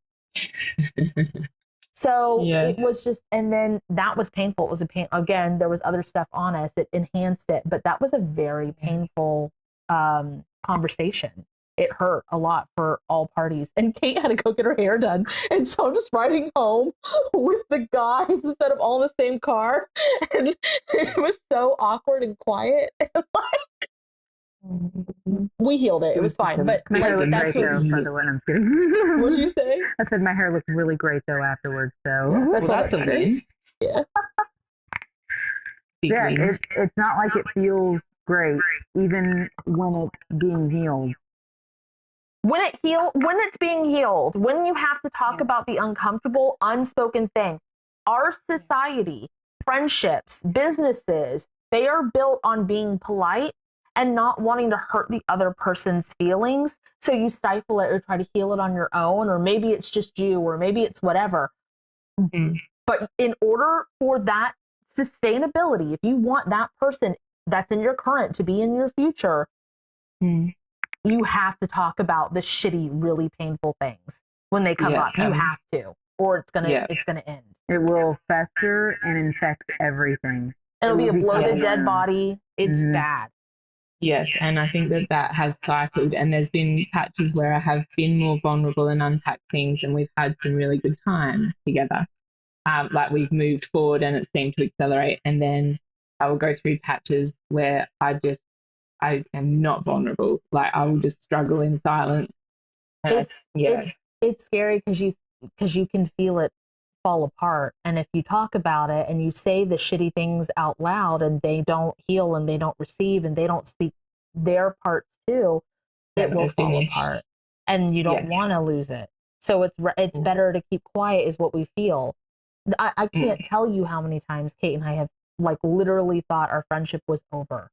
So it was just, and then that was painful. It was a pain. Again, there was other stuff on us that enhanced it, but that was a very painful conversation. It hurt a lot for all parties. And Kate had to go get her hair done. And so I'm just riding home with the guys instead of all in the same car. And it was so awkward and quiet. We healed it. It was fine. But my hair looked that's great though, by the way. I'm kidding. What'd you say? I said my hair looked really great though afterwards. So that's all that matters. Yeah. Yeah, it's not like it feels great, even when it's being healed. When it's being healed, when you have to talk about the uncomfortable, unspoken thing, our society, friendships, businesses, they are built on being polite and not wanting to hurt the other person's feelings. So you stifle it or try to heal it on your own, or maybe it's just you, or maybe it's whatever. But in order for that sustainability, if you want that person that's in your current to be in your future, you have to talk about the shitty, really painful things when they come up. You have to, or it's gonna end. It will fester and infect everything. It'll be a bloated dead body. It's bad. Yes, and I think that has cycled, and there's been patches where I have been more vulnerable and unpacked things, and we've had some really good times together. Like we've moved forward and it seemed to accelerate, and then I will go through patches where I am not vulnerable. Like I will just struggle in silence. It's scary because you can feel it fall apart. And if you talk about it and you say the shitty things out loud and they don't heal and they don't receive and they don't speak their parts too, it will fall apart. And you don't want to lose it. So it's better to keep quiet is what we feel. I can't tell you how many times Kate and I have like literally thought our friendship was over.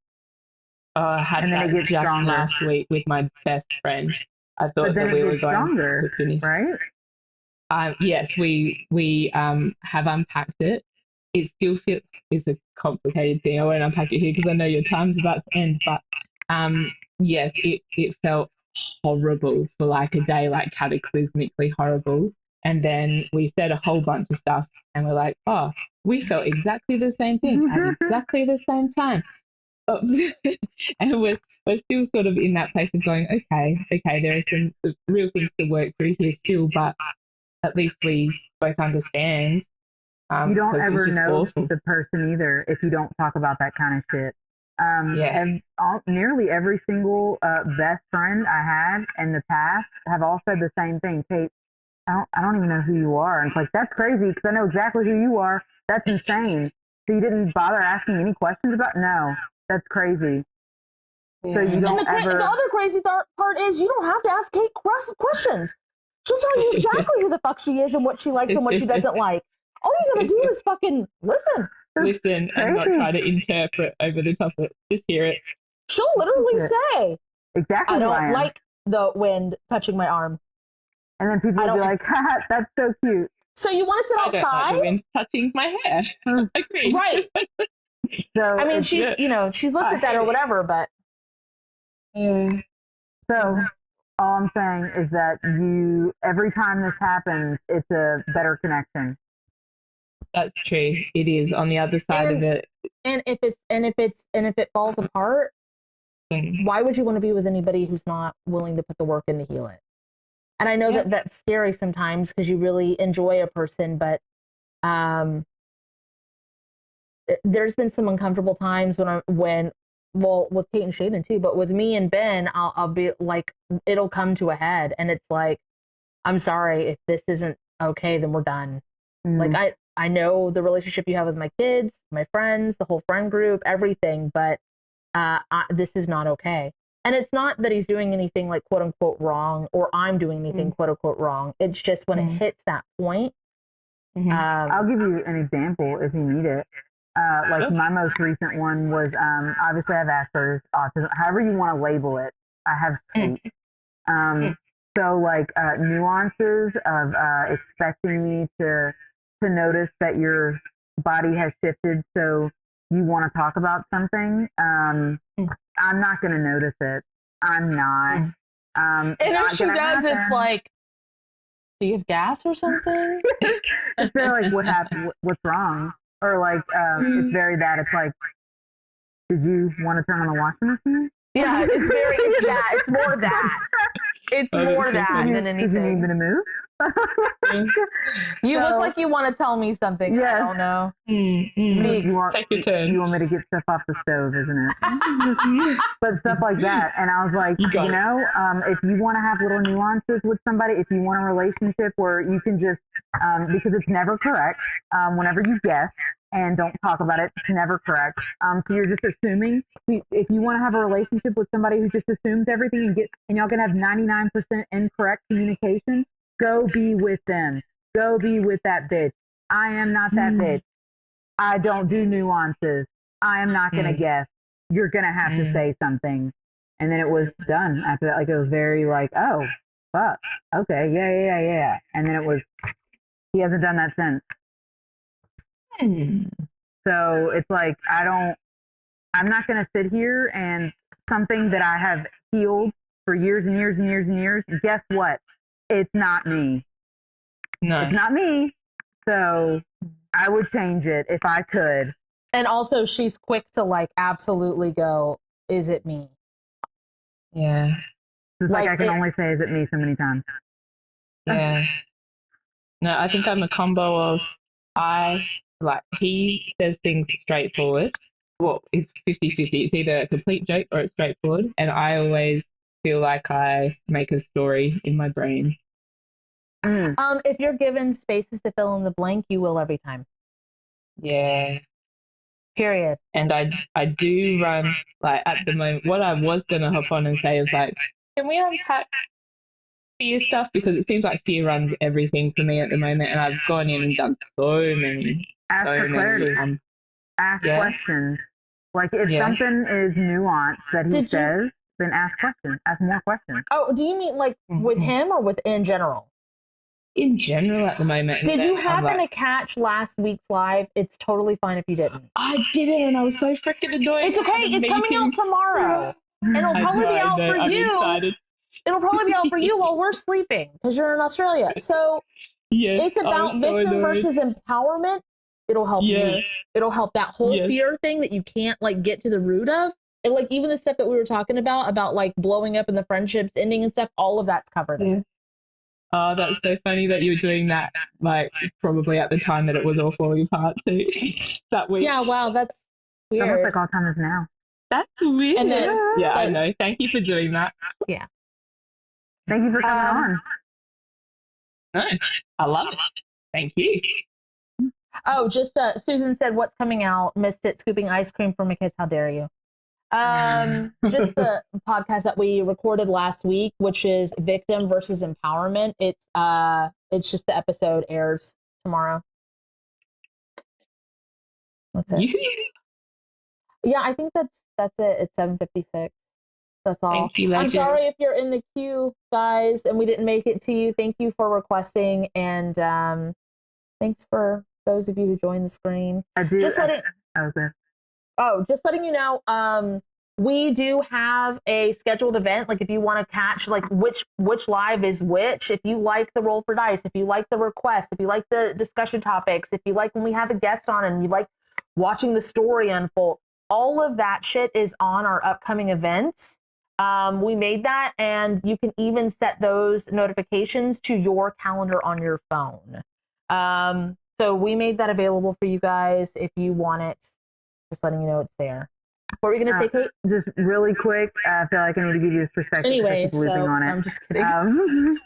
I had that just stronger. Last week with my best friend. I thought that we were going to finish. Right? Yes, we have unpacked it. It still feels it's a complicated thing. I won't unpack it here because I know your time's about to end. But yes, it felt horrible for like a day, like cataclysmically horrible. And then we said a whole bunch of stuff and we're like, oh, we felt exactly the same thing at exactly the same time. And we're still sort of in that place of going, okay, there are some real things to work through here still, but at least we both understand. You don't ever know the person either if you don't talk about that kind of shit. And nearly every single best friend I had in the past have all said the same thing. Kate, I don't even know who you are. And it's like, that's crazy because I know exactly who you are. That's insane. So you didn't bother asking any questions about? No, that's crazy. So you don't the other crazy part is you don't have to ask Kate questions. She'll tell you exactly who the fuck she is and what she likes and what she doesn't like. All you gotta do is fucking listen. Listen and not try to interpret over the top of it. Just hear it. She'll literally say, exactly, I don't like the wind touching my arm. And then people will be like, haha, that's so cute. So you want to sit outside? I don't like the wind touching my hair. Agreed. Right. So I mean, she's she's looked at that or whatever, but so all I'm saying is that every time this happens, it's a better connection. That's true. It is on the other side of it. And if it falls apart, why would you want to be with anybody who's not willing to put the work in to heal it? And I know that that's scary sometimes because you really enjoy a person, but there's been some uncomfortable times when with Kate and Shaden too, but with me and Ben, I'll be like, it'll come to a head, and it's like, I'm sorry, if this isn't okay, then we're done. Like I know the relationship you have with my kids, my friends, the whole friend group, everything, but this is not okay. And it's not that he's doing anything like quote unquote wrong, or I'm doing anything quote unquote wrong. It's just when it hits that point. I'll give you an example if you need it. Like my most recent one was obviously I have Asperger's, autism, however you want to label it. I have Kate. So like nuances of expecting me to notice that your body has shifted, so you want to talk about something. I'm not going to notice it. I'm not. And if she does, it's like, do you have gas or something? It's very like, what happened? What's wrong? Or like, it's very bad. It's like, did you want to turn on the washing machine? Yeah, it's that. It's more that. It's more that than anything. Did you need me to move? You look like you want to tell me something. Yes. I don't know. Take your turn. You want me to get stuff off the stove, isn't it? But stuff like that. And I was like, if you want to have little nuances with somebody, if you want a relationship where you can just, because it's never correct, whenever you guess and don't talk about it, it's never correct. So you're just assuming. If you want to have a relationship with somebody who just assumes everything and y'all can have 99% incorrect communication, go be with them. Go be with that bitch. I am not that bitch. I don't do nuances. I am not going to guess. You're going to have to say something. And then it was done after that. Like, it was very like, oh, fuck. Okay. Yeah. And then he hasn't done that since. So it's like, I'm not going to sit here and something that I have healed for years and years and years and years. Guess what? It's not me. No. It's not me. So I would change it if I could. And also she's quick to like absolutely go, is it me? Yeah. It's like I can only say, is it me so many times. Yeah. No, I think I'm a combo of he says things straightforward. Well, it's 50-50. It's either a complete joke or it's straightforward. And I always feel like I make a story in my brain. If you're given spaces to fill in the blank, you will every time. Yeah. Period. And I do run, like, at the moment, what I was going to hop on and say is, like, can we unpack fear stuff? Because it seems like fear runs everything for me at the moment, and I've gone in and done so many. Ask for clarity. Ask questions. Like, if something is nuanced that he says, then ask questions. Ask more questions. Oh, do you mean, like, with him or in general? In general at the moment. Did you happen to catch last week's live? It's totally fine if you didn't. I didn't, and I was so freaking annoyed. It's okay. It's coming out tomorrow. And it'll probably be out for I'm you. excited. It'll probably be out for you while we're sleeping because you're in Australia. So Yes, it's about victim versus empowerment. It'll help you. It'll help that whole fear thing that you can't like get to the root of. And like even the stuff that we were talking about like blowing up and the friendships ending and stuff, all of that's covered in it. Oh, that's so funny that you were doing that, like probably at the time that it was all falling apart too. That week. Yeah, wow, that's weird. Almost like Alzheimer's now. That's weird. And then, I know. Thank you for doing that. Yeah. Thank you for coming on. No, I love it. Thank you. Oh, just Susan said, "What's coming out? Missed it. Scooping ice cream for my kids. How dare you?" Just the podcast that we recorded last week, which is victim versus empowerment. It's just the episode airs tomorrow. That's it. Yeah, I think that's it. It's 7:56. That's all. Thank you, I'm legend. sorry if you're in the queue, guys, and we didn't make it to you. Thank you for requesting, and thanks for those of you who joined the screen. Just letting you know, we do have a scheduled event. Like if you want to catch like which live is which, if you like the roll for dice, if you like the request, if you like the discussion topics, if you like when we have a guest on and you like watching the story unfold, all of that shit is on our upcoming events. We made that, and you can even set those notifications to your calendar on your phone. So we made that available for you guys if you want it. Just letting you know it's there. What were you going to say, Kate? Just really quick, I feel like I need to give you this perspective. Anyway, so on it. I'm just kidding.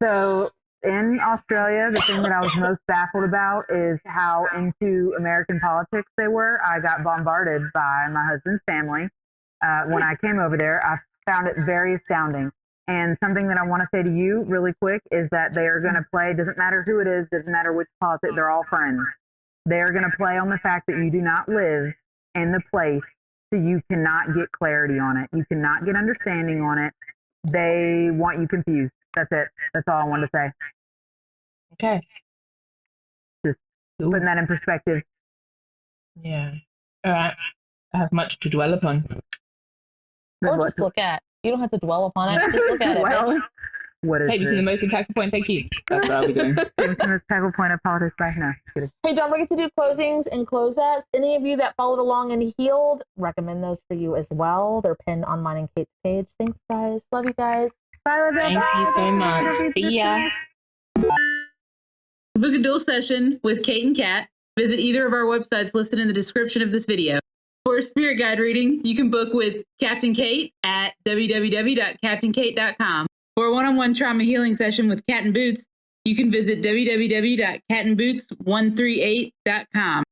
So in Australia, the thing that I was most baffled about is how into American politics they were. I got bombarded by my husband's family. When I came over there, I found it very astounding. And something that I want to say to you really quick is that they are going to play, doesn't matter who it is, doesn't matter which politics, they're all friends. They're going to play on the fact that you do not live in the place, so you cannot get clarity on it. You cannot get understanding on it. They want you confused. That's it. That's all I wanted to say. Okay. Just putting that in perspective. Yeah. All right. I have much to dwell upon. Or just look at. You don't have to dwell upon it. Just look at it, bitch. What is Take me to the most impactful point. Thank you. That's what I'll be doing. Take me to the most impactful point of politics right now. Hey, don't forget to do closings and close-ups. Any of you that followed along and healed, recommend those for you as well. They're pinned on mine and Kate's page. Thanks, guys. Love you guys. Bye, Thank you so much. See ya. To book a dual session with Kate and Kat, visit either of our websites listed in the description of this video. For a spirit guide reading, you can book with Captain Kate at www.captainkate.com. For a one-on-one trauma healing session with Cat and Boots, you can visit www.catandboots138.com.